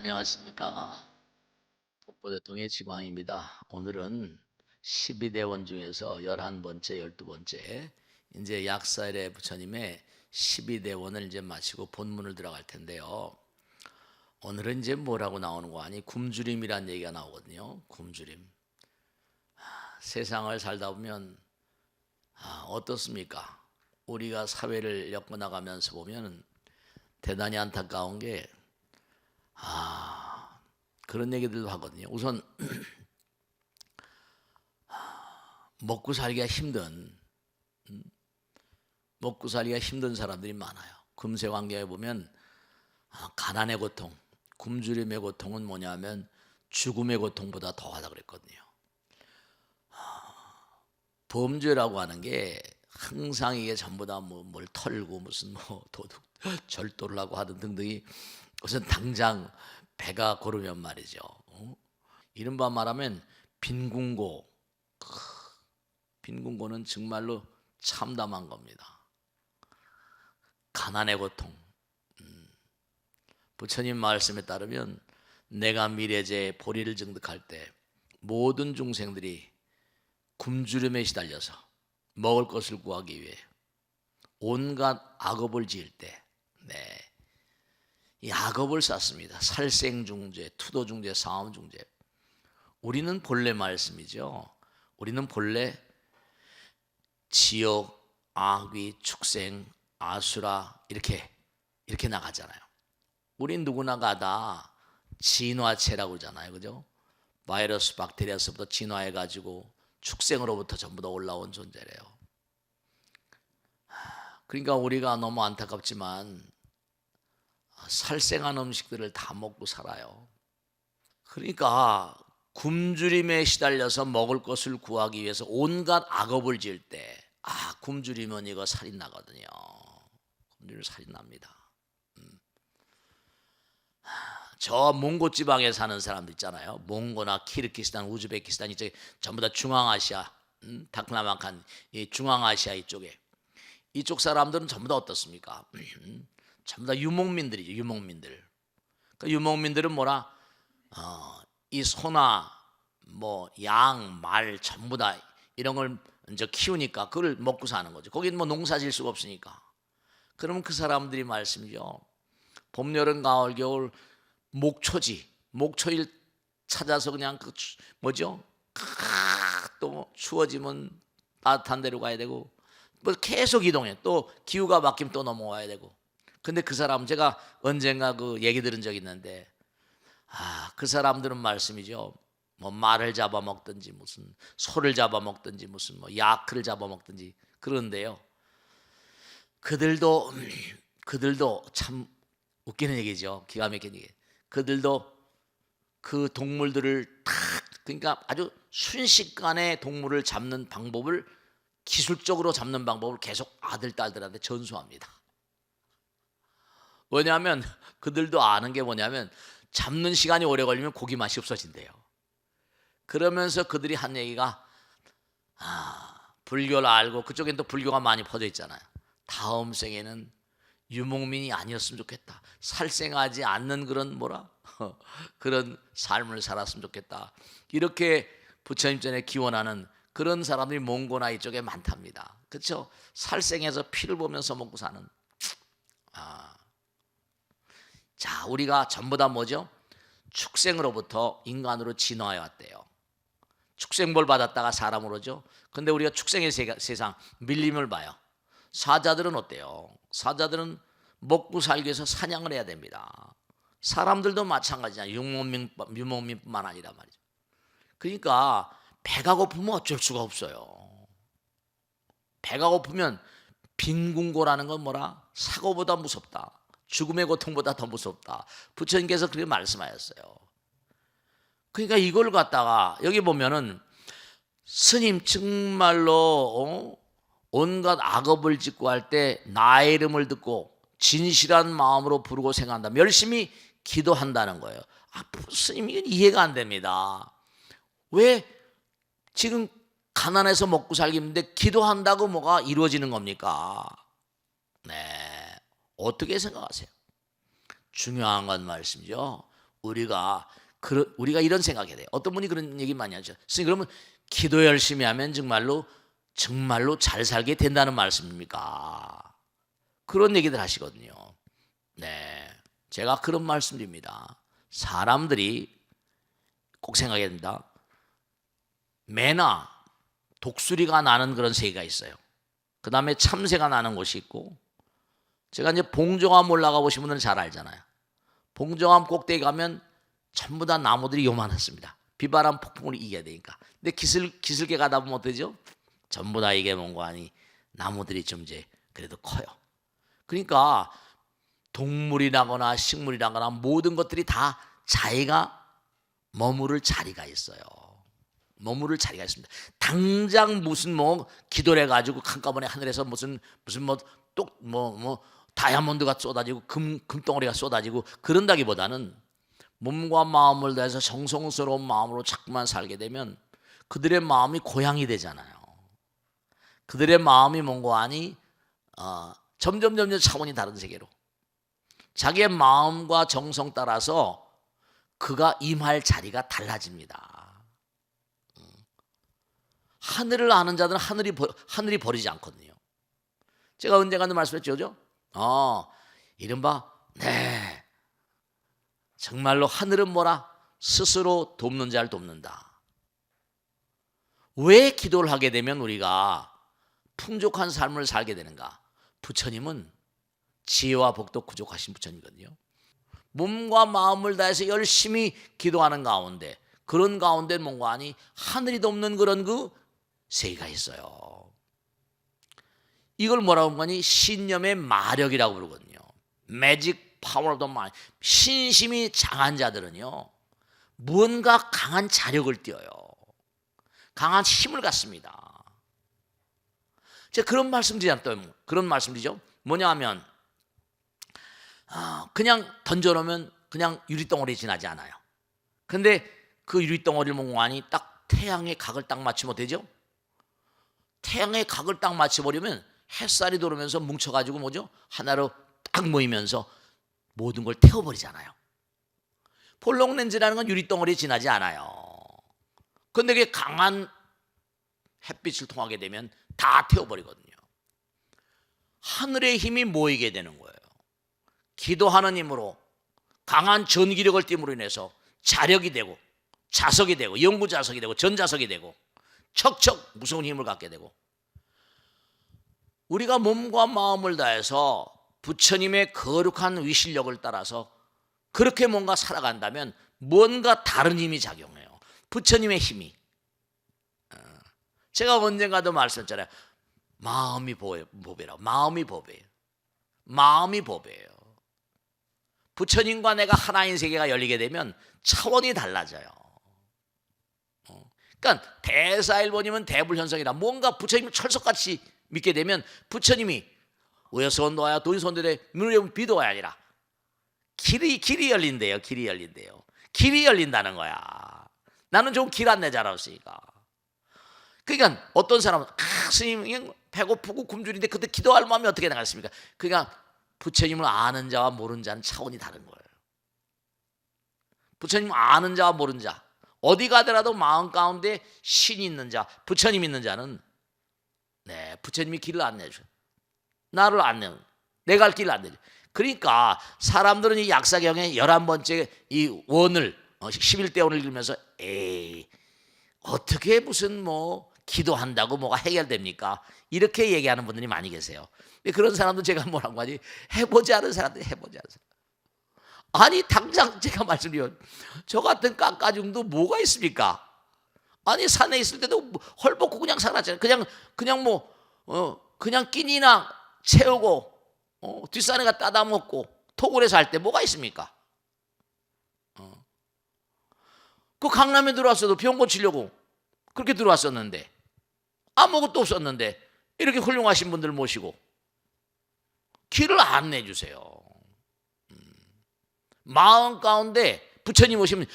안녕하십니까. 독보대통의 지광입니다. 오늘은 12대원 중에서 11번째, 12번째 이제 약사일의 부처님의 12대원을 이제 마치고 본문을 들어갈 텐데요. 오늘은 이제 뭐라고 나오는 거 아니? 굶주림이란 얘기가 나오거든요. 굶주림. 세상을 살다 보면 어떻습니까? 우리가 사회를 엮어나가면서 보면 대단히 안타까운 게 그런 얘기들도 하거든요. 우선 먹고 살기가 힘든 사람들이 많아요. 금세 환경에 보면 가난의 고통, 굶주림의 고통은 뭐냐면 죽음의 고통보다 더하다 그랬거든요. 범죄라고 하는 게 항상 이게 전부 다 뭘 털고 무슨 도둑 절도를 하고 하든 등등이 우선 당장 배가 고르면 말이죠. 이른바 말하면 빈궁고. 빈궁고는 정말로 참담한 겁니다. 가난의 고통. 부처님 말씀에 따르면 내가 미래제 보리를 증득할 때 모든 중생들이 굶주림에 시달려서 먹을 것을 구하기 위해 온갖 악업을 지을 때, 이 악업을 쌓습니다. 살생중죄, 투도중죄, 사음중죄. 우리는 본래 말씀이죠. 우리는 본래 지옥, 악귀, 축생, 아수라 이렇게 나가잖아요. 우린 누구나가 다 진화체라고 그러잖아요. 그죠? 바이러스, 박테리아서부터 진화해가지고 축생으로부터 전부 다 올라온 존재래요. 그러니까 우리가 너무 안타깝지만 살생한 음식들을 다 먹고 살아요. 그러니까 굶주림에 시달려서 먹을 것을 구하기 위해서 온갖 악업을 지을 때 굶주리면 이거 살인 나거든요. 굶주리면 살인 납니다. 저 몽고 지방에 사는 사람들 있잖아요. 몽고나 키르기스탄, 우즈베키스탄 이쪽에 전부 다 중앙아시아, 타클라마칸 이 중앙아시아 이쪽 사람들은 전부 다 어떻습니까? 전부 다 유목민들이죠. 유목민들. 그 유목민들은 뭐라? 이 소나 뭐 양, 말 전부 다 이런 걸 이제 키우니까 그걸 먹고 사는 거죠. 거기는 뭐 농사 질 수가 없으니까. 그러면 그 사람들이 말씀이죠. 봄, 여름, 가을, 겨울 목초일 찾아서 그냥 그 뭐죠? 또 추워지면 따뜻한 데로 가야 되고 뭐 계속 이동해. 또 기후가 바뀌면 또 넘어와야 되고. 근데 그 사람 제가 언젠가 그 얘기 들은 적이 있는데 그 사람들은 말씀이죠. 뭐 말을 잡아먹든지 무슨 소를 잡아먹든지 무슨 뭐 야크를 잡아먹든지 그런데요. 그들도 참 웃기는 얘기죠. 기가 막힌 얘기. 그들도 그 동물들을 그러니까 아주 순식간에 동물을 잡는 방법을 기술적으로 잡는 방법을 계속 아들 딸들한테 전수합니다. 왜냐하면 그들도 아는 게 뭐냐면 잡는 시간이 오래 걸리면 고기 맛이 없어진대요. 그러면서 그들이 한 얘기가 불교를 알고 그쪽엔 또 불교가 많이 퍼져 있잖아요. 다음 생에는 유목민이 아니었으면 좋겠다. 살생하지 않는 그런 그런 삶을 살았으면 좋겠다. 이렇게 부처님 전에 기원하는 그런 사람들이 몽고나 이쪽에 많답니다. 그렇죠? 살생해서 피를 보면서 먹고 사는. 자, 우리가 전부 다 뭐죠? 축생으로부터 인간으로 진화해 왔대요. 축생벌 받았다가 사람으로죠. 근데 우리가 축생의 세상 밀림을 봐요. 사자들은 어때요? 사자들은 먹고 살기 위해서 사냥을 해야 됩니다. 사람들도 마찬가지잖아요. 유목민뿐만 아니라 말이죠. 그러니까 배가 고프면 어쩔 수가 없어요. 배가 고프면 빈궁고라는 건 사고보다 무섭다. 죽음의 고통보다 더 무섭다. 부처님께서 그렇게 말씀하셨어요. 그러니까 이걸 갖다가 여기 보면은 스님 정말로 온갖 악업을 짓고 할 때 나의 이름을 듣고 진실한 마음으로 부르고 생각한다. 열심히 기도한다는 거예요. 스님 이건 이해가 안 됩니다. 왜 지금 가난해서 먹고 살기 힘든데 기도한다고 뭐가 이루어지는 겁니까? 네, 어떻게 생각하세요? 중요한 건 말씀이죠. 우리가 이런 생각해야 돼요. 어떤 분이 그런 얘기 많이 하죠. 선생님, 그러면 기도 열심히 하면 정말로 잘 살게 된다는 말씀입니까? 그런 얘기들 하시거든요. 네, 제가 그런 말씀드립니다. 사람들이 꼭 생각해야 됩니다. 매나 독수리가 나는 그런 세계가 있어요. 그 다음에 참새가 나는 곳이 있고, 제가 이제 봉정암 올라가 보신 분들은 잘 알잖아요. 봉정암 꼭대기 가면 전부 다 나무들이 요만했습니다. 비바람 폭풍을 이겨야 되니까. 근데 기슭게 가다 보면 어떠죠? 전부 다 이게 뭔가 하니 나무들이 좀 이제 그래도 커요. 그러니까 동물이라거나 식물이라거나 모든 것들이 다 자기가 머무를 자리가 있어요. 머무를 자리가 있습니다. 당장 무슨 기도를 해가지고 한꺼번에 하늘에서 무슨 다이아몬드가 쏟아지고 금덩어리가 쏟아지고 그런다기보다는 몸과 마음을 다해서 정성스러운 마음으로 자꾸만 살게 되면 그들의 마음이 고향이 되잖아요. 그들의 마음이 뭔가 하니 점점 차원이 다른 세계로, 자기의 마음과 정성 따라서 그가 임할 자리가 달라집니다. 하늘을 아는 자들은 하늘이 버리지 않거든요. 제가 언젠가도 말씀했죠. 이른바 정말로 하늘은 뭐라? 스스로 돕는 자를 돕는다. 왜 기도를 하게 되면 우리가 풍족한 삶을 살게 되는가? 부처님은 지혜와 복도 부족하신 부처님이거든요. 몸과 마음을 다해서 열심히 기도하는 가운데, 그런 가운데 뭔가 하니 하늘이 돕는 그런 그 세계가 있어요. 이걸 뭐라고 하니 신념의 마력이라고 부르거든요. 매직 파워 오브 더 마인드. 신심이 장한 자들은요, 무언가 강한 자력을 띄어요. 강한 힘을 갖습니다. 제가 그런 말씀드리죠. 뭐냐 하면 그냥 던져놓으면 그냥 유리덩어리 지나지 않아요. 근데 그 유리덩어리를 몽환히 딱 태양의 각을 딱 맞추면 되죠. 태양의 각을 딱 맞춰버리면 햇살이 들어오면서 뭉쳐가지고 하나로 딱 모이면서 모든 걸 태워버리잖아요. 볼록 렌즈라는 건 유리덩어리에 지나지 않아요. 근데 그게 강한 햇빛을 통하게 되면 다 태워버리거든요. 하늘의 힘이 모이게 되는 거예요. 기도하는 힘으로 강한 전기력을 띠므로 인해서 자력이 되고 자석이 되고 영구자석이 되고 전자석이 되고 척척 무서운 힘을 갖게 되고, 우리가 몸과 마음을 다해서 부처님의 거룩한 위실력을 따라서 그렇게 뭔가 살아간다면 뭔가 다른 힘이 작용해요. 부처님의 힘이. 제가 언젠가도 말씀했잖아요. 마음이 보배라고. 마음이 보배예요. 마음이 보배예요. 부처님과 내가 하나인 세계가 열리게 되면 차원이 달라져요. 그러니까 대사일본이면 대불현성이라 뭔가 부처님을 철석같이 믿게 되면 부처님이 우여선도하여 돈선도되 문을 비도가 아니라 길이 열린대요. 길이 열린다는 거야. 나는 좀 길 안내 잘했으니까. 그러니까 어떤 사람은 스님 배고프고 굶주린데 그때 기도할 마음이 어떻게 나갔습니까? 그러니까 부처님을 아는 자와 모르는 자는 차원이 다른 거예요. 부처님을 아는 자와 모르는 자, 어디 가더라도 마음 가운데 신이 있는 자, 부처님 있는 자는 부처님이 길을 안내해 줘요. 나를 안내해, 내가 갈 길을 안내해 줘요. 그러니까 사람들은 이 약사경의 11번째 이 원을 11대 원을 읽으면서 어떻게 무슨 기도한다고 뭐가 해결됩니까? 이렇게 얘기하는 분들이 많이 계세요. 근데 그런 사람들 제가 뭐라고 하지? 해보지 않은 사람들이 해보지 않은 사람. 아니 당장 제가 말씀드려요. 저 같은 깎아중도 뭐가 있습니까? 아니 산에 있을 때도 헐벗고 그냥 살았잖아요. 그냥 끼니나 채우고 뒷산에가 따다 먹고 토굴에 살 때 뭐가 있습니까? 그 강남에 들어왔어도 병 고치려고 그렇게 들어왔었는데 아무것도 없었는데 이렇게 훌륭하신 분들 모시고 길을 안내해 주세요. 마음 가운데 부처님 오시면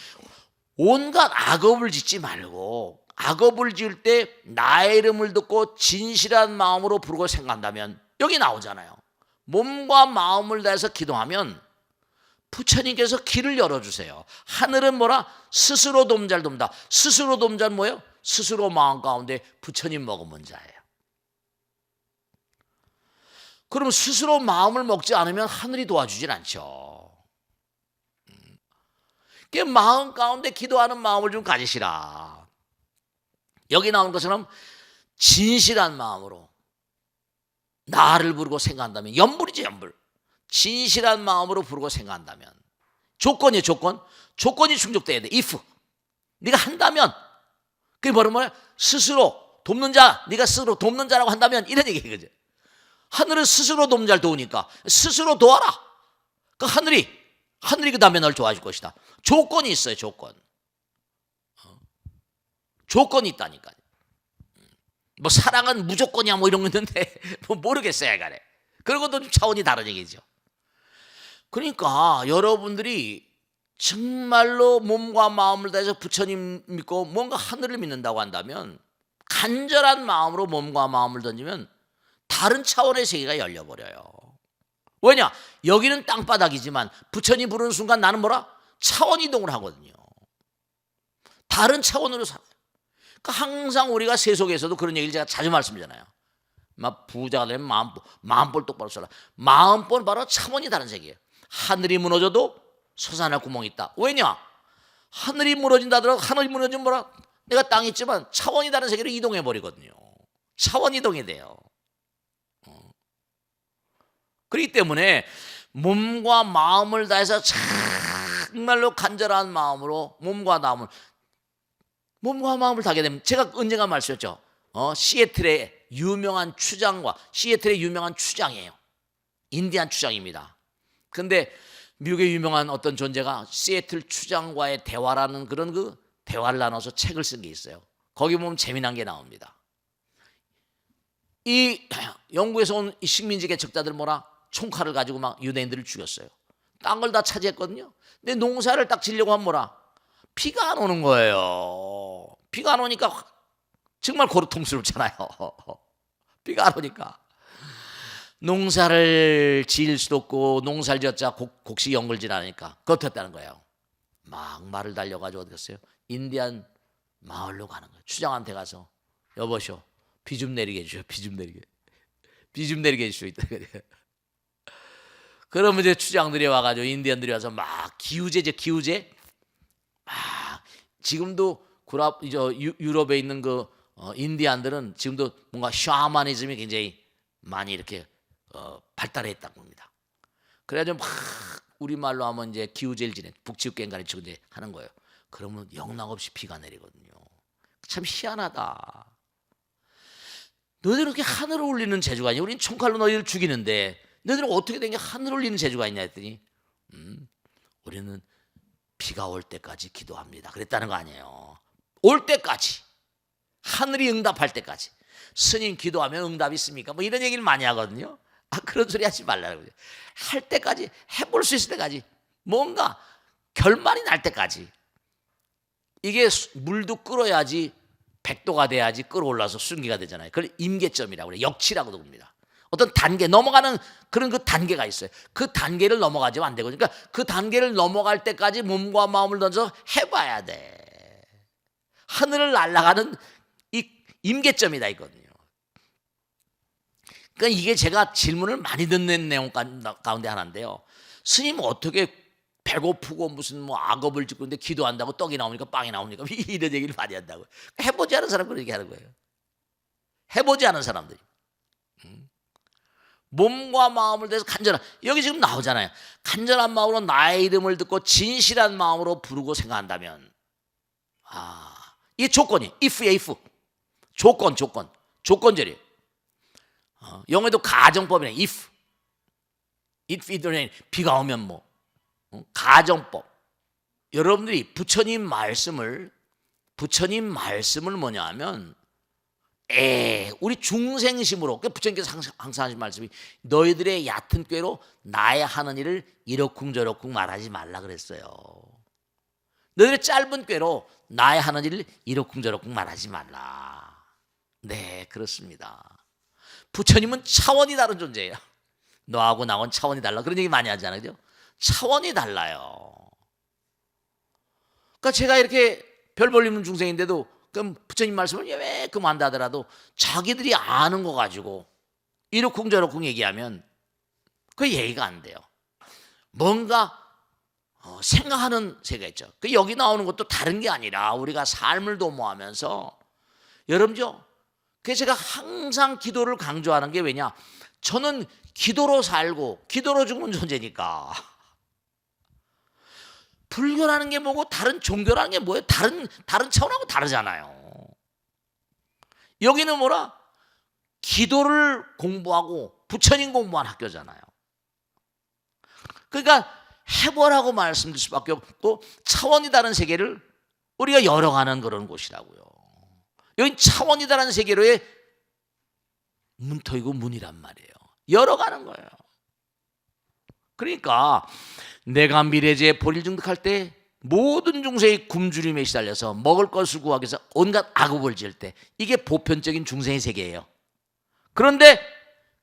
온갖 악업을 짓지 말고, 악업을 지을 때 나의 이름을 듣고 진실한 마음으로 부르고 생각한다면 여기 나오잖아요. 몸과 마음을 다해서 기도하면 부처님께서 길을 열어주세요. 하늘은 뭐라? 스스로 돕자를 돕다. 스스로 돕자는 뭐예요? 스스로 마음 가운데 부처님 먹으면 자예요. 그럼 스스로 마음을 먹지 않으면 하늘이 도와주질 않죠. 그 마음 가운데 기도하는 마음을 좀 가지시라. 여기 나온 것처럼 진실한 마음으로 나를 부르고 생각한다면, 연불이지 연불. 진실한 마음으로 부르고 생각한다면, 조건이에요. 조건이 충족돼야 돼. if 네가 한다면, 그게 뭐냐? 스스로 돕는 자, 네가 스스로 돕는 자라고 한다면, 이런 얘기예요. 그죠? 하늘은 스스로 돕는 자를 도우니까 스스로 도와라. 그 하늘이 그 다음에 널 도와줄 것이다. 조건이 있어요. 조건이 있다니까요. 뭐 사랑은 무조건이야 뭐 이런 거 있는데 뭐 모르겠어요. 이간에 그런 것도 좀 차원이 다른 얘기죠. 그러니까 여러분들이 정말로 몸과 마음을 다해서 부처님 믿고 뭔가 하늘을 믿는다고 한다면, 간절한 마음으로 몸과 마음을 던지면 다른 차원의 세계가 열려버려요. 왜냐? 여기는 땅바닥이지만 부처님 부르는 순간 나는 뭐라? 차원 이동을 하거든요. 다른 차원으로 살아요. 그러니까 항상 우리가 세속에서도 그런 얘기를 제가 자주 말씀드리잖아요. 막 부자가 되면 마음볼 똑바로 써라. 마음볼 바로 차원이 다른 세계예요. 하늘이 무너져도 솟아날 구멍이 있다. 왜냐? 하늘이 무너진다 하더라도 하늘이 무너지면 뭐라? 내가 땅에 있지만 차원이 다른 세계로 이동해 버리거든요. 차원 이동이 돼요. 그렇기 때문에 몸과 마음을 다해서 정말로 간절한 마음으로 몸과 마음을 다하게 되면, 제가 언젠가 말씀했죠. 시애틀의 유명한 추장이에요. 인디안 추장입니다. 근데 미국의 유명한 어떤 존재가 시애틀 추장과의 대화라는 그런 그 대화를 나눠서 책을 쓴 게 있어요. 거기 보면 재미난 게 나옵니다. 이 영국에서 온 이 식민지 개척자들 뭐라? 총칼을 가지고 막 유대인들을 죽였어요. 땅을 다 차지했거든요. 근데 농사를 딱 지려고 하면 뭐라? 비가 안 오는 거예요. 비가 안 오니까 정말 고통스럽잖아요. 비가 안 오니까 농사를 지을 수도 없고, 농사를 지었자 곡식 연결질 않으니까 그것도 했다는 거예요. 막 말을 달려가지고 어디 갔어요? 인디안 마을로 가는 거예요. 추장한테 가서 여보시오, 비 좀 내리게 해주시오. 비 좀 내리게 해주시오. 그러면 이제 추장들이 와가지고 인디언들이 와서 막 기우제죠. 막 지금도 유럽에 있는 그 인디안들은 지금도 뭔가 샤머니즘이 굉장히 많이 이렇게 발달했다고 합니다. 그래가지고 막 우리말로 하면 이제 기우제를 지내 북치국갱간을 치고 이제 하는 거예요. 그러면 영락없이 비가 내리거든요. 참 희한하다. 너희들 그렇게 하늘을 울리는 재주가 있냐? 우린 총칼로 너희를 죽이는데 너희들은 어떻게 된 게 하늘을 울리는 재주가 있냐 했더니 우리는 비가 올 때까지 기도합니다. 그랬다는 거 아니에요. 올 때까지, 하늘이 응답할 때까지. 스님 기도하면 응답이 있습니까? 뭐 이런 얘기를 많이 하거든요. 그런 소리 하지 말라고. 할 때까지, 해볼 수 있을 때까지, 뭔가 결말이 날 때까지. 이게 물도 끓어야지 100도가 돼야지 끓어올라서 순기가 되잖아요. 그걸 임계점이라고 그래요. 역치라고도 합니다. 어떤 단계, 넘어가는 그런 그 단계가 있어요. 그 단계를 넘어가지면 안 되고, 그러니까 그 단계를 넘어갈 때까지 몸과 마음을 던져 해봐야 돼. 하늘을 날아가는 이 임계점이다 이거든요. 그러니까 이게 제가 질문을 많이 듣는 내용 가운데 하나인데요. 스님 어떻게 배고프고 무슨 뭐 악업을 짓고 있는데 기도한다고 떡이 나오니까 빵이 나오니까 이런 얘기를 많이 한다고. 해보지 않은 사람들이 이렇게 하는 거예요. 해보지 않은 사람들이. 몸과 마음을 대해서 간절한, 여기 지금 나오잖아요. 간절한 마음으로 나의 이름을 듣고 진실한 마음으로 부르고 생각한다면, 이게 조건이 if 조건절이에요. 영어에도 가정법이네. if it rain, 비가 오면 뭐 가정법. 여러분들이 부처님 말씀을 뭐냐 하면, 우리 중생심으로, 부처님께서 항상 하신 말씀이 너희들의 얕은 꾀로 나의 하는 일을 이러쿵저러쿵 말하지 말라 그랬어요. 너희들의 짧은 꾀로 나의 하는 일을 이러쿵저러쿵 말하지 말라. 네, 그렇습니다. 부처님은 차원이 다른 존재예요. 너하고 나하고는 차원이 달라. 그런 얘기 많이 하잖아요. 그죠? 차원이 달라요. 그러니까 제가 이렇게 별 볼 있는 중생인데도 그럼 부처님 말씀을 왜 그만다 하더라도 자기들이 아는 거 가지고 이러쿵저러쿵 얘기하면 그 얘기가 안 돼요. 뭔가 생각하는 세계가 있죠. 그 여기 나오는 것도 다른 게 아니라 우리가 삶을 도모하면서 여러분죠. 그래서 제가 항상 기도를 강조하는 게 왜냐? 저는 기도로 살고 기도로 죽는 존재니까. 불교라는 게 뭐고 다른 종교라는 게 뭐예요? 다른 차원하고 다르잖아요. 여기는 뭐라? 기도를 공부하고 부처님 공부한 학교잖아요. 그러니까 해보라고 말씀드릴 수밖에 없고 차원이 다른 세계를 우리가 열어가는 그런 곳이라고요. 여기 차원이 다른 세계로의 문턱이고 문이란 말이에요. 열어가는 거예요. 그러니까 내가 미래지에 보리를 증득할 때 모든 중생이 굶주림에 시달려서 먹을 것을 구하기 위해서 온갖 악업을 지을 때 이게 보편적인 중생의 세계예요. 그런데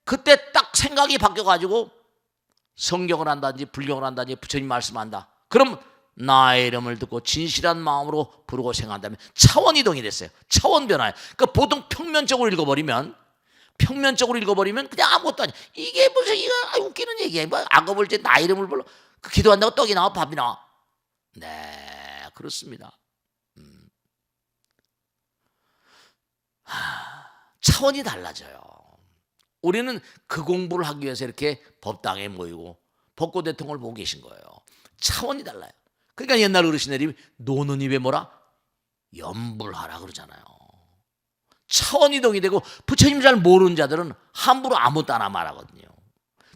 그때 딱 생각이 바뀌어가지고 성경을 한다든지 불경을 한다든지 부처님 말씀한다. 그럼 나의 이름을 듣고 진실한 마음으로 부르고 생각한다면 차원 이동이 됐어요. 차원 변화예요. 그러니까 보통 평면적으로 읽어버리면 그냥 아무것도 아니야. 이게 무슨 이거 웃기는 얘기야. 뭐 악업을 제 나 이름을 불러 그 기도한다고 떡이 나와 밥이 나와. 네, 그렇습니다. 차원이 달라져요. 우리는 그 공부를 하기 위해서 이렇게 법당에 모이고 법고 대통령을 보고 계신 거예요. 차원이 달라요. 그러니까 옛날 어르신들이 노는 입에 뭐라? 염불하라 그러잖아요. 차원 이동이 되고 부처님 잘 모르는 자들은 함부로 아무것도 안 말하거든요.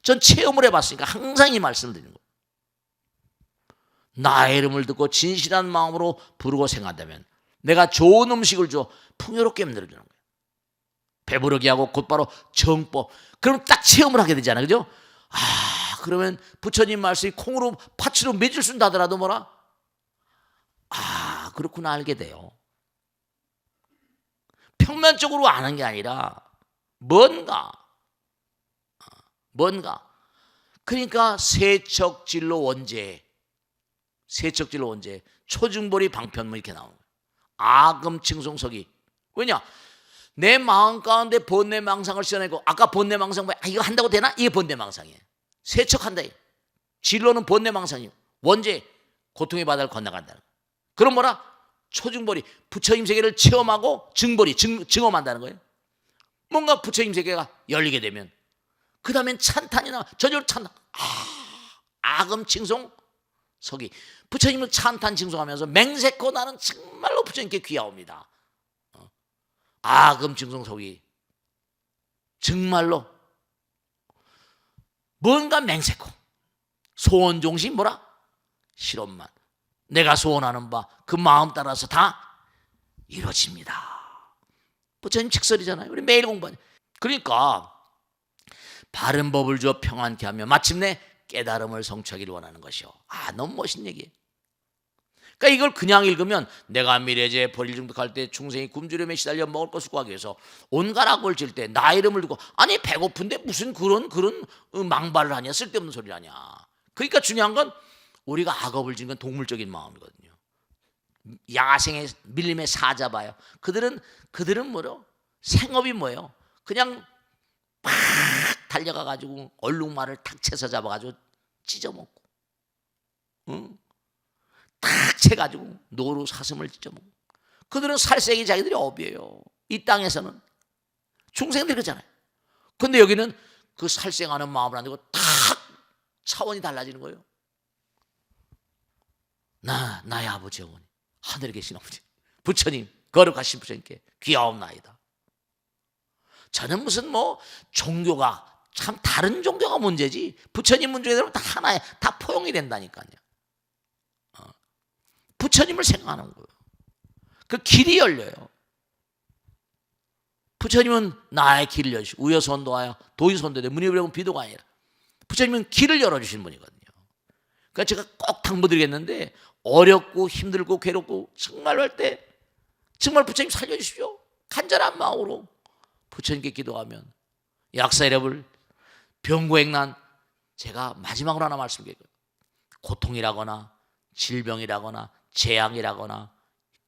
전 체험을 해봤으니까 항상 이 말씀을 드리는 거예요. 나의 이름을 듣고 진실한 마음으로 부르고 생각한다면 내가 좋은 음식을 줘 풍요롭게 만들어주는 거예요. 배부르게 하고 곧바로 정법. 그럼 딱 체험을 하게 되잖아요. 그죠? 그러면 부처님 말씀이 콩으로 팥으로 맺을 수 있다더라도 뭐라? 그렇구나 알게 돼요. 평면적으로 아는 게 아니라 뭔가. 그러니까 세척진로 원제 초중보리 방편문 이렇게 나오는 거예요. 아금칭송석이. 왜냐? 내 마음 가운데 번뇌망상을 씌워내고 아까 번뇌망상 뭐야? 이거 한다고 되나? 이게 번뇌망상이에요. 세척한다. 진로는 번뇌망상이에요. 원제 고통의 바다를 건너간다는 거예요. 그럼 뭐라? 초중보리 부처님 세계를 체험하고 증험한다는 거예요. 뭔가 부처님 세계가 열리게 되면 그 다음엔 찬탄이나 저절 찬탄. 아금칭송 석이 부처님을 찬탄 칭송하면서 맹세코 나는 정말로 부처님께 귀하옵니다. 아금칭송 석이 정말로 뭔가 맹세코 소원종신 뭐라? 실험만 내가 소원하는 바 그 마음 따라서 다 이루어집니다. 부처님 직설이잖아요. 우리 매일 공부하는. 그러니까 바른 법을 주어 평안케 하며 마침내 깨달음을 성취하기를 원하는 것이요. 너무 멋있는 얘기예요. 그러니까 이걸 그냥 읽으면 내가 미래지에 보리를 증득할 때 중생이 굶주림에 시달려 먹을 것을 구하기 위해서 온갖 악을 질 때 나 이름을 두고 아니 배고픈데 무슨 그런 망발을 하냐 쓸데없는 소리를 하냐. 그러니까 중요한 건 우리가 악업을 지는 건 동물적인 마음이거든요. 야생의 밀림에 사자 봐요. 그들은 뭐로 생업이 뭐예요? 그냥 막 달려가가지고 얼룩말을 탁 채서 잡아가지고 찢어먹고, 탁 채가지고 노루 사슴을 찢어먹고. 그들은 살색이 자기들이 업이에요. 이 땅에서는 중생들이 그렇잖아요. 근데 여기는 그 살생하는 마음을 안 되고 탁 차원이 달라지는 거예요. 나의 아버지 어머니 하늘에 계신 아버지 부처님 거룩하신 부처님께 귀하옵나이다. 저는 무슨 종교가 참 다른 종교가 문제지 부처님 문제대로 다 하나에 다 포용이 된다니까요. 부처님을 생각하는 거예요. 그 길이 열려요. 부처님은 나의 길을 여시고 우여선도하여 도의선도되 문이불여군 비도가 아니라 부처님은 길을 열어주신 분이거든요. 그러니까 제가 꼭 당부드리겠는데 어렵고 힘들고 괴롭고 정말 할 때 정말 부처님 살려주십시오. 간절한 마음으로 부처님께 기도하면 약사이랩을 병고행난 제가 마지막으로 하나 말씀드릴게요. 고통이라거나 질병이라거나 재앙이라거나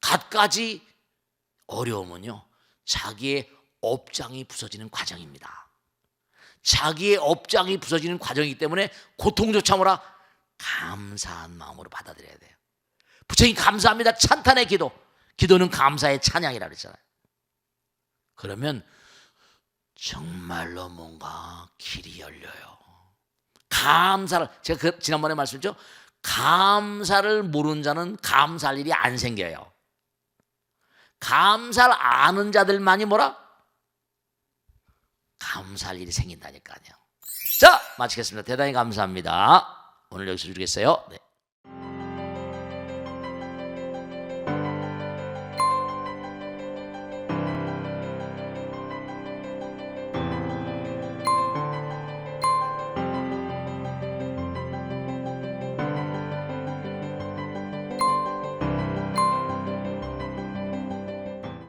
갖가지 어려움은요, 자기의 업장이 부서지는 과정입니다. 자기의 업장이 부서지는 과정이기 때문에 고통조차 뭐라 감사한 마음으로 받아들여야 돼요. 부처님 감사합니다. 찬탄의 기도. 기도는 감사의 찬양이라 그랬잖아요. 그러면 정말로 뭔가 길이 열려요. 감사를, 제가 지난번에 말씀드렸죠. 감사를 모르는 자는 감사할 일이 안 생겨요. 감사를 아는 자들만이 뭐라? 감사할 일이 생긴다니까요. 자, 마치겠습니다. 대단히 감사합니다. 오늘 여기서 주겠어요. 네.